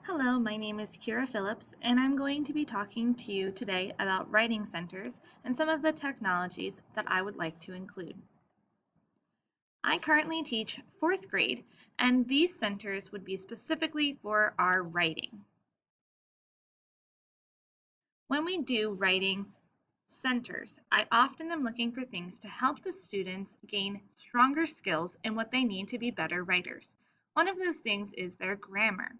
Hello, my name is Kira Phillips, and I'm going to be talking to you today about writing centers and some of the technologies that I would like to include. I currently teach fourth grade, and these centers would be specifically for our writing. When we do writing centers, I often am looking for things to help the students gain stronger skills in what they need to be better writers. One of those things is their grammar.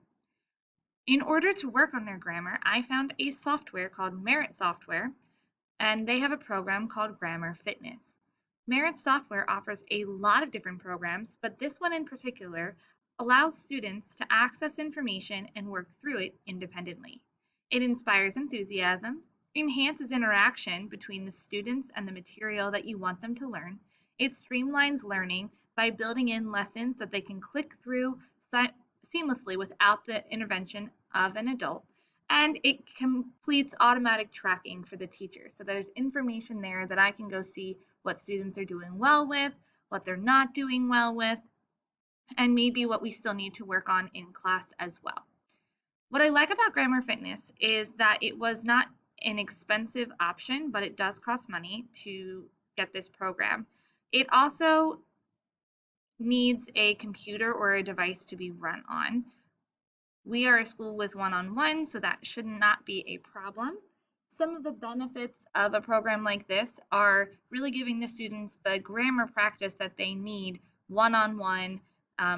In order to work on their grammar, I found a software called Merit Software, and they have a program called Grammar Fitness. Merit Software offers a lot of different programs, but this one in particular allows students to access information and work through it independently. It inspires enthusiasm, enhances interaction between the students and the material that you want them to learn. It streamlines learning by building in lessons that they can click through seamlessly without the intervention of an adult, and it completes automatic tracking for the teacher. So there's information there that I can go see what students are doing well with, what they're not doing well with, and maybe what we still need to work on in class as well. What I like about Grammar Fitness is that it was not an expensive option, but it does cost money to get this program. It also needs a computer or a device to be run on. We are a school with one-on-one, so that should not be a problem. Some of the benefits of a program like this are really giving the students the grammar practice that they need one-on-one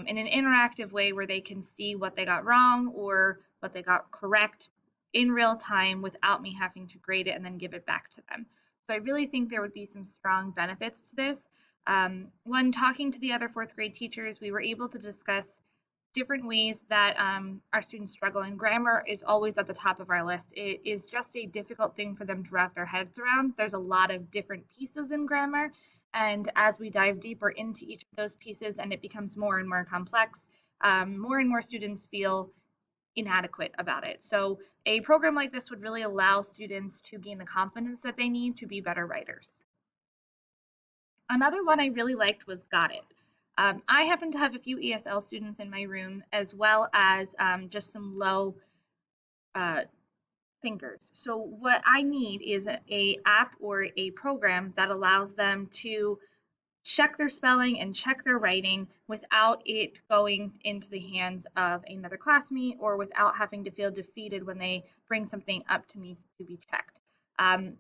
in an interactive way where they can see what they got wrong or what they got correct in real time without me having to grade it and then give it back to them. So I really think there would be some strong benefits to this. When talking to the other fourth grade teachers, we were able to discuss different ways that our students struggle, and grammar is always at the top of our list. It is just a difficult thing for them to wrap their heads around. There's a lot of different pieces in grammar, and as we dive deeper into each of those pieces and it becomes more and more complex, more and more students feel inadequate about it. So a program like this would really allow students to gain the confidence that they need to be better writers. Another one I really liked was GotIt. I happen to have a few ESL students in my room, as well as just some low uh, thinkers. So what I need is a app or a program that allows them to check their spelling and check their writing without it going into the hands of another classmate or without having to feel defeated when they bring something up to me to be checked.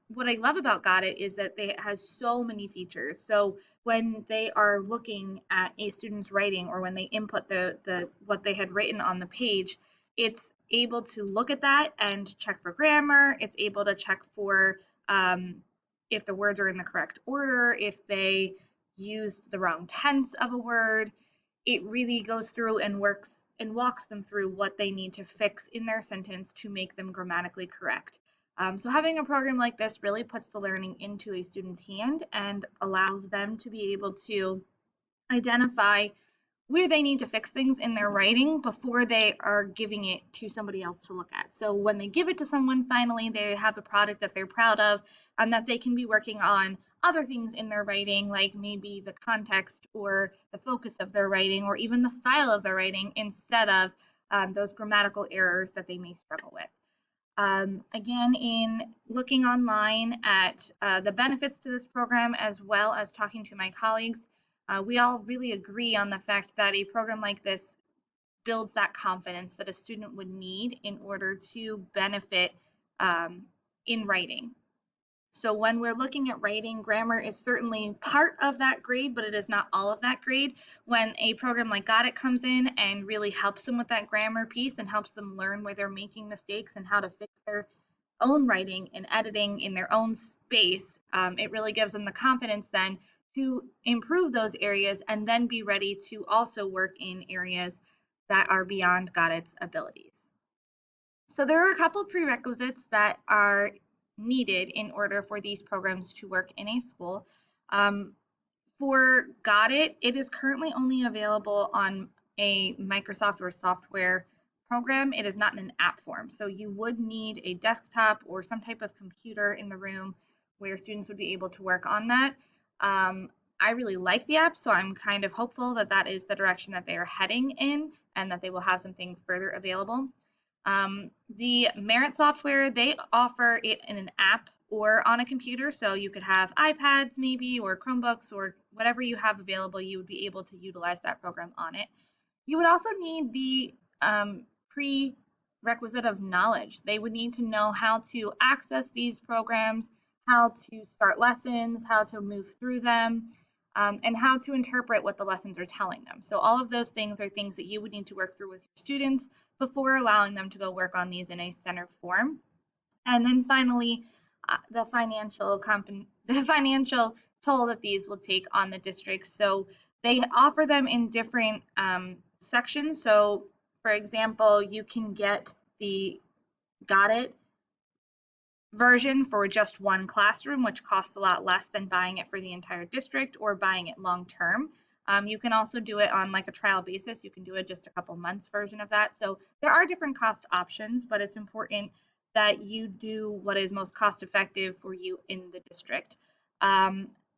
What I love about GotIt is that it has so many features. So when they are looking at a student's writing or when they input the what they had written on the page, it's able to look at that and check for grammar. It's able to check for if the words are in the correct order, if they used the wrong tense of a word. It really goes through and works and walks them through what they need to fix in their sentence to make them grammatically correct. So having a program like this really puts the learning into a student's hand and allows them to be able to identify where they need to fix things in their writing before they are giving it to somebody else to look at. So when they give it to someone, finally, they have a product that they're proud of and that they can be working on other things in their writing, like maybe the context or the focus of their writing or even the style of their writing instead of those grammatical errors that they may struggle with. Again, in looking online at the benefits to this program as well as talking to my colleagues, we all really agree on the fact that a program like this builds that confidence that a student would need in order to benefit in writing. So when we're looking at writing, grammar is certainly part of that grade, but it is not all of that grade. When a program like GotIt comes in and really helps them with that grammar piece and helps them learn where they're making mistakes and how to fix their own writing and editing in their own space, it really gives them the confidence then to improve those areas and then be ready to also work in areas that are beyond GotIt's abilities. So there are a couple of prerequisites that are needed in order for these programs to work in a school. Um, for GotIt, it is currently only available on a Microsoft or software program. It is not in an app form. So you would need a desktop or some type of computer in the room where students would be able to work on that. I really like the app, so I'm kind of hopeful that that is the direction that they are heading in and that they will have some things further available. The Merit software, they offer it in an app or on a computer. So you could have iPads maybe, or Chromebooks, or whatever you have available, you would be able to utilize that program on it. You would also need the prerequisite of knowledge. They would need to know how to access these programs, how to start lessons, how to move through them, and how to interpret what the lessons are telling them. So all of those things are things that you would need to work through with your students before allowing them to go work on these in a center form. And then finally, the financial toll that these will take on the district. So they offer them in different sections. So, for example, you can get the GotIt version for just one classroom, which costs a lot less than buying it for the entire district or buying it long term. You can also do it on like a trial basis. You can do it just a couple months version of that. So there are different cost options, but it's important that you do what is most cost effective for you in the district.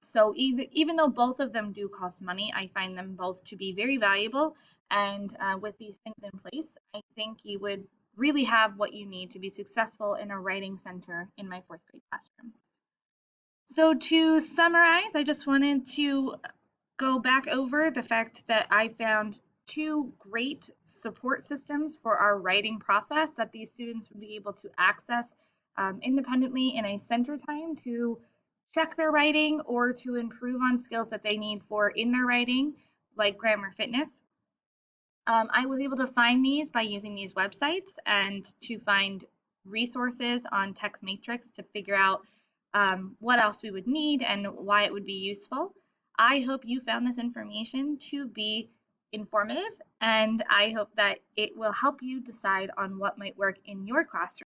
So even though both of them do cost money, I find them both to be very valuable. And with these things in place, I think you would really have what you need to be successful in a writing center in my fourth grade classroom. So to summarize, I just wanted to go back over the fact that I found two great support systems for our writing process that these students would be able to access independently in a center time to check their writing or to improve on skills that they need for in their writing, like grammar fitness. I was able to find these by using these websites and to find resources on Text Matrix to figure out what else we would need and why it would be useful. I hope you found this information to be informative, and I hope that it will help you decide on what might work in your classroom.